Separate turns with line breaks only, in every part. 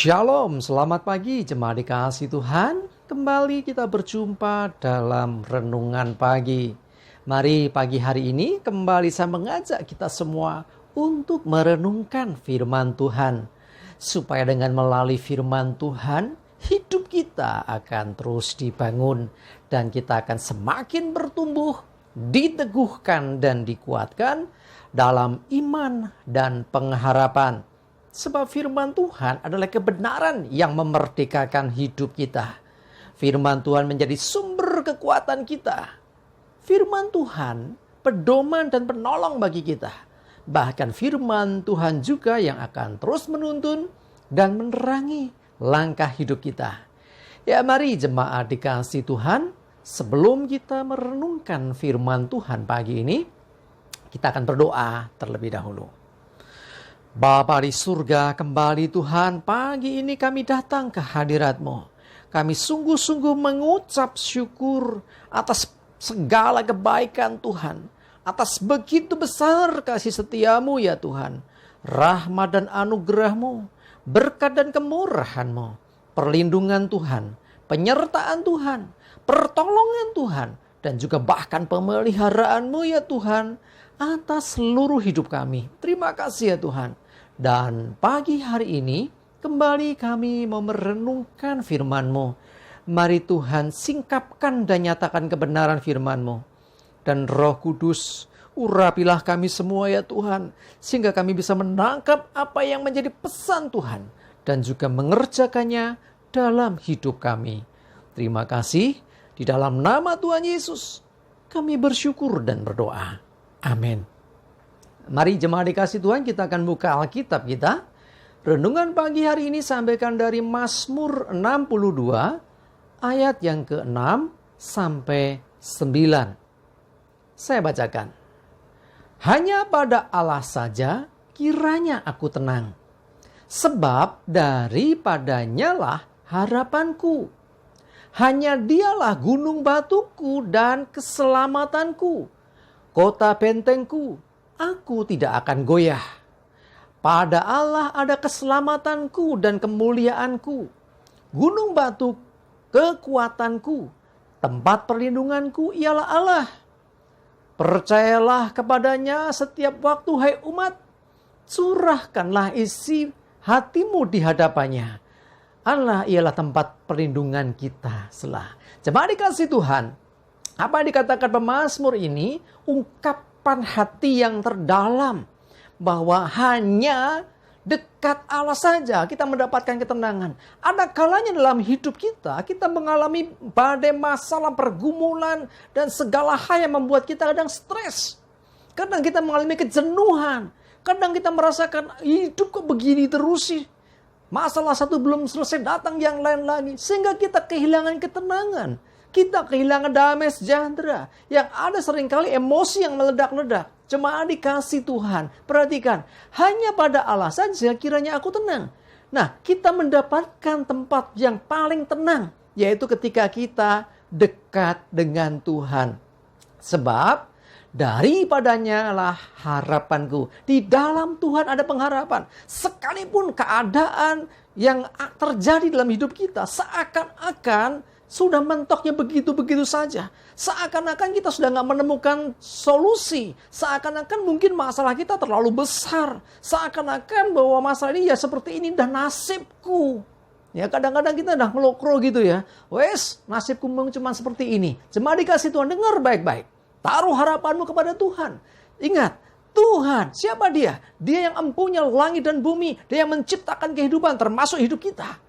Shalom, selamat pagi jemaat dikasihi Tuhan. Kembali kita berjumpa dalam renungan pagi. Mari pagi hari ini kembali saya mengajak kita semua untuk merenungkan firman Tuhan. Supaya dengan melalui firman Tuhan, hidup kita akan terus dibangun. Dan kita akan semakin bertumbuh, diteguhkan dan dikuatkan dalam iman dan pengharapan. Sebab firman Tuhan adalah kebenaran yang memerdekakan hidup kita. Firman Tuhan menjadi sumber kekuatan kita. Firman Tuhan pedoman dan penolong bagi kita. Bahkan firman Tuhan juga yang akan terus menuntun dan menerangi langkah hidup kita. Ya, mari jemaat dikasihi Tuhan, sebelum kita merenungkan firman Tuhan pagi ini, kita akan berdoa terlebih dahulu. Bapa di surga, kembali Tuhan, pagi ini kami datang ke hadirat-Mu. Kami sungguh-sungguh mengucap syukur atas segala kebaikan Tuhan. Atas begitu besar kasih setia-Mu ya Tuhan. Rahmat dan anugerah-Mu, berkat dan kemurahan-Mu, perlindungan Tuhan, penyertaan Tuhan, pertolongan Tuhan, dan juga bahkan pemeliharaan-Mu ya Tuhan atas seluruh hidup kami. Terima kasih ya Tuhan. Dan pagi hari ini kembali kami mau merenungkan firman-Mu. Mari Tuhan singkapkan dan nyatakan kebenaran firman-Mu. Dan Roh Kudus, urapilah kami semua ya Tuhan. Sehingga kami bisa menangkap apa yang menjadi pesan Tuhan. Dan juga mengerjakannya dalam hidup kami. Terima kasih. Di dalam nama Tuhan Yesus kami bersyukur dan berdoa. Amin. Mari jemaat dikasihi Tuhan, kita akan buka Alkitab kita. Renungan pagi hari ini sampaikan dari Mazmur 62 ayat yang ke-6 sampai 9. Saya bacakan. Hanya pada Allah saja kiranya aku tenang, sebab daripadanya lah harapanku. Hanya dialah gunung batuku dan keselamatanku, kota bentengku. Aku tidak akan goyah. Pada Allah ada keselamatanku dan kemuliaanku. Gunung batu kekuatanku. Tempat perlindunganku ialah Allah. Percayalah kepadanya setiap waktu, hai umat. Curahkanlah isi hatimu di hadapannya. Allah ialah tempat perlindungan kita sela. Jemaat dikasihi Tuhan, apa yang dikatakan pemazmur ini ungkap hati yang terdalam bahwa hanya dekat Allah saja kita mendapatkan ketenangan. Ada kalanya dalam hidup kita mengalami badai masalah, pergumulan dan segala hal yang membuat kita kadang stres. Kadang kita mengalami kejenuhan. Kadang kita merasakan hidup kok begini terus sih. Masalah satu belum selesai, datang yang lain lagi. Sehingga kita kehilangan ketenangan. Kita kehilangan damai sejahtera. Yang ada seringkali emosi yang meledak-ledak. Jemaat dikasihi Tuhan. Perhatikan. Hanya pada Allah saja kiranya aku tenang. Nah, kita mendapatkan tempat yang paling tenang. Yaitu ketika kita dekat dengan Tuhan. Sebab daripadanya lah harapanku. Di dalam Tuhan ada pengharapan. Sekalipun keadaan yang terjadi dalam hidup kita seakan-akan sudah mentoknya begitu-begitu saja. Seakan-akan kita sudah gak menemukan solusi. Seakan-akan mungkin masalah kita terlalu besar. Seakan-akan bahwa masalah ini ya seperti ini dan nasibku. Ya kadang-kadang kita udah ngelokro gitu ya. Wes, nasibku memang cuma seperti ini. Jemaat dikasihi Tuhan, dengar baik-baik. Taruh harapanmu kepada Tuhan. Ingat, Tuhan, siapa dia? Dia yang empunya langit dan bumi. Dia yang menciptakan kehidupan termasuk hidup kita.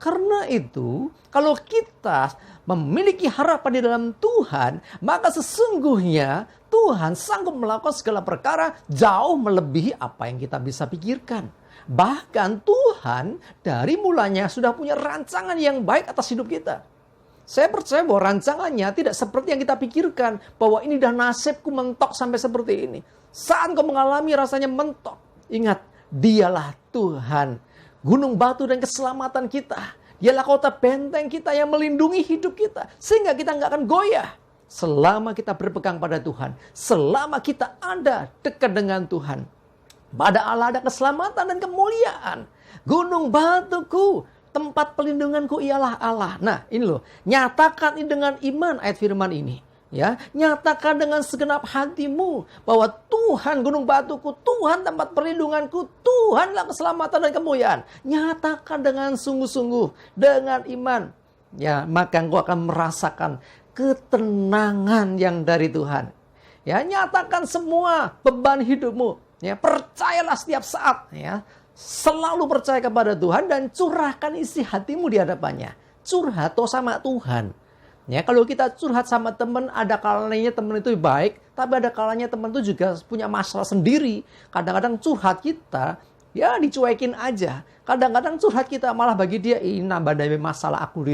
Karena itu, kalau kita memiliki harapan di dalam Tuhan, maka sesungguhnya Tuhan sanggup melakukan segala perkara jauh melebihi apa yang kita bisa pikirkan. Bahkan Tuhan dari mulanya sudah punya rancangan yang baik atas hidup kita. Saya percaya bahwa rancangannya tidak seperti yang kita pikirkan, bahwa ini dah nasibku mentok sampai seperti ini. Saat kau mengalami rasanya mentok, ingat, dialah Tuhan. Gunung batu dan keselamatan kita. Dialah kota benteng kita yang melindungi hidup kita. Sehingga kita nggak akan goyah. Selama kita berpegang pada Tuhan. Selama kita ada dekat dengan Tuhan. Pada Allah ada keselamatan dan kemuliaan. Gunung batuku, tempat pelindunganku ialah Allah. Nah, ini loh, nyatakan ini dengan iman ayat firman ini. Ya, nyatakan dengan segenap hatimu bahwa Tuhan gunung batuku, Tuhan tempat perlindunganku, Tuhanlah keselamatan dan kemuliaan. Nyatakan dengan sungguh-sungguh, dengan iman. Ya, maka engkau akan merasakan ketenangan yang dari Tuhan. Ya, nyatakan semua beban hidupmu. Ya, percayalah setiap saat. Ya, selalu percaya kepada Tuhan dan curahkan isi hatimu di hadapannya. Curhat sama Tuhan. Ya, kalau kita curhat sama teman, ada kalanya teman itu baik, tapi ada kalanya teman itu juga punya masalah sendiri. Kadang-kadang curhat kita, ya dicuekin aja. Kadang-kadang curhat kita malah bagi dia, ini nambah dari masalah, aku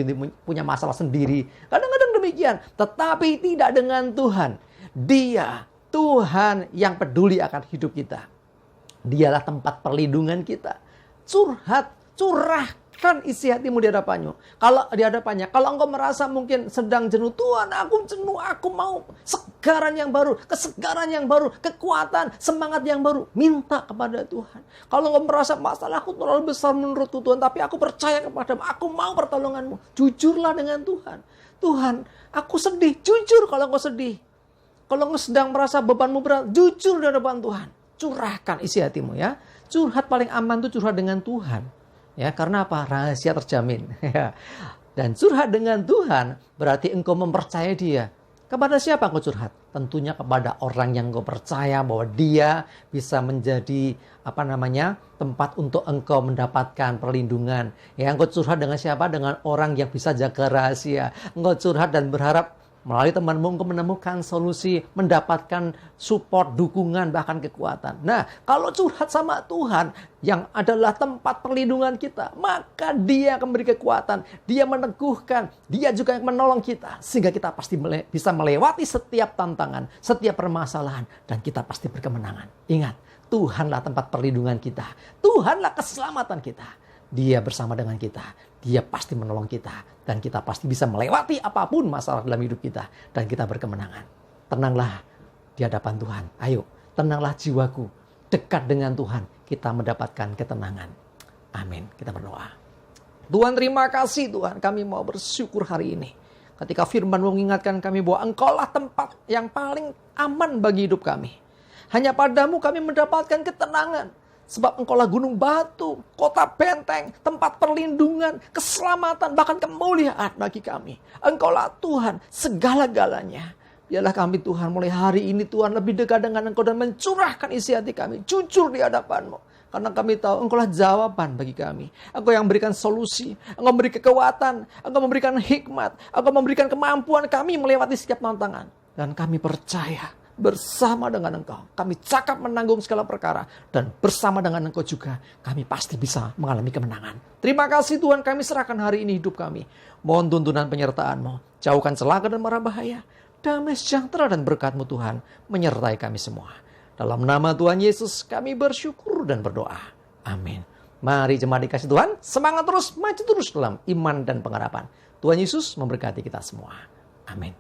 punya masalah sendiri. Kadang-kadang demikian, tetapi tidak dengan Tuhan. Dia, Tuhan yang peduli akan hidup kita. Dialah tempat perlindungan kita. Curahkan isi hatimu di hadapannya. Kalau engkau merasa mungkin sedang jenuh, Tuhan aku jenuh, aku mau kesegaran yang baru, kekuatan, semangat yang baru. Minta kepada Tuhan. Kalau engkau merasa masalahku terlalu besar menurutku Tuhan, tapi aku percaya kepadamu, aku mau pertolonganmu. Jujurlah dengan Tuhan. Tuhan, aku sedih. Jujur kalau engkau sedih. Kalau engkau sedang merasa bebanmu berat, jujur di hadapan Tuhan. Curahkan isi hatimu ya. Curhat paling aman itu curhat dengan Tuhan. Ya, karena apa? Rahasia terjamin. Dan curhat dengan Tuhan berarti engkau mempercayai dia. Kepada siapa engkau curhat? Tentunya kepada orang yang engkau percaya bahwa dia bisa menjadi tempat untuk engkau mendapatkan perlindungan. Ya, engkau curhat dengan siapa? Dengan orang yang bisa jaga rahasia. Engkau curhat dan berharap melalui temanmu engkau menemukan solusi, mendapatkan support, dukungan, bahkan kekuatan. Nah, kalau curhat sama Tuhan yang adalah tempat perlindungan kita, maka Dia akan beri kekuatan, Dia meneguhkan, Dia juga yang menolong kita. Sehingga kita pasti bisa melewati setiap tantangan, setiap permasalahan, dan kita pasti berkemenangan. Ingat, Tuhanlah tempat perlindungan kita. Tuhanlah keselamatan kita. Dia bersama dengan kita. Dia pasti menolong kita. Dan kita pasti bisa melewati apapun masalah dalam hidup kita. Dan kita berkemenangan. Tenanglah di hadapan Tuhan. Ayo, tenanglah jiwaku. Dekat dengan Tuhan. Kita mendapatkan ketenangan. Amin. Kita berdoa. Tuhan, terima kasih Tuhan. Kami mau bersyukur hari ini. Ketika firman mengingatkan kami bahwa Engkaulah tempat yang paling aman bagi hidup kami. Hanya padamu kami mendapatkan ketenangan. Sebab Engkaulah gunung batu, kota benteng, tempat perlindungan, keselamatan, bahkan kemuliaan bagi kami. Engkaulah Tuhan segala-galanya. Biarlah kami Tuhan mulai hari ini Tuhan lebih dekat dengan Engkau dan mencurahkan isi hati kami. Jujur di hadapan-Mu. Karena kami tahu Engkaulah jawaban bagi kami. Engkau yang memberikan solusi. Engkau memberi kekuatan. Engkau memberikan hikmat. Engkau memberikan kemampuan kami melewati setiap tantangan. Dan kami percaya bersama dengan Engkau. Kami cakap menanggung segala perkara. Dan bersama dengan Engkau juga kami pasti bisa mengalami kemenangan. Terima kasih Tuhan, kami serahkan hari ini hidup kami. Mohon tuntunan penyertaan-Mu. Jauhkan celaka dan mara bahaya. Damai sejahtera dan berkat-Mu Tuhan menyertai kami semua. Dalam nama Tuhan Yesus kami bersyukur dan berdoa. Amin. Mari jemaat dikasih Tuhan, semangat terus, maju terus dalam iman dan pengharapan. Tuhan Yesus memberkati kita semua. Amin.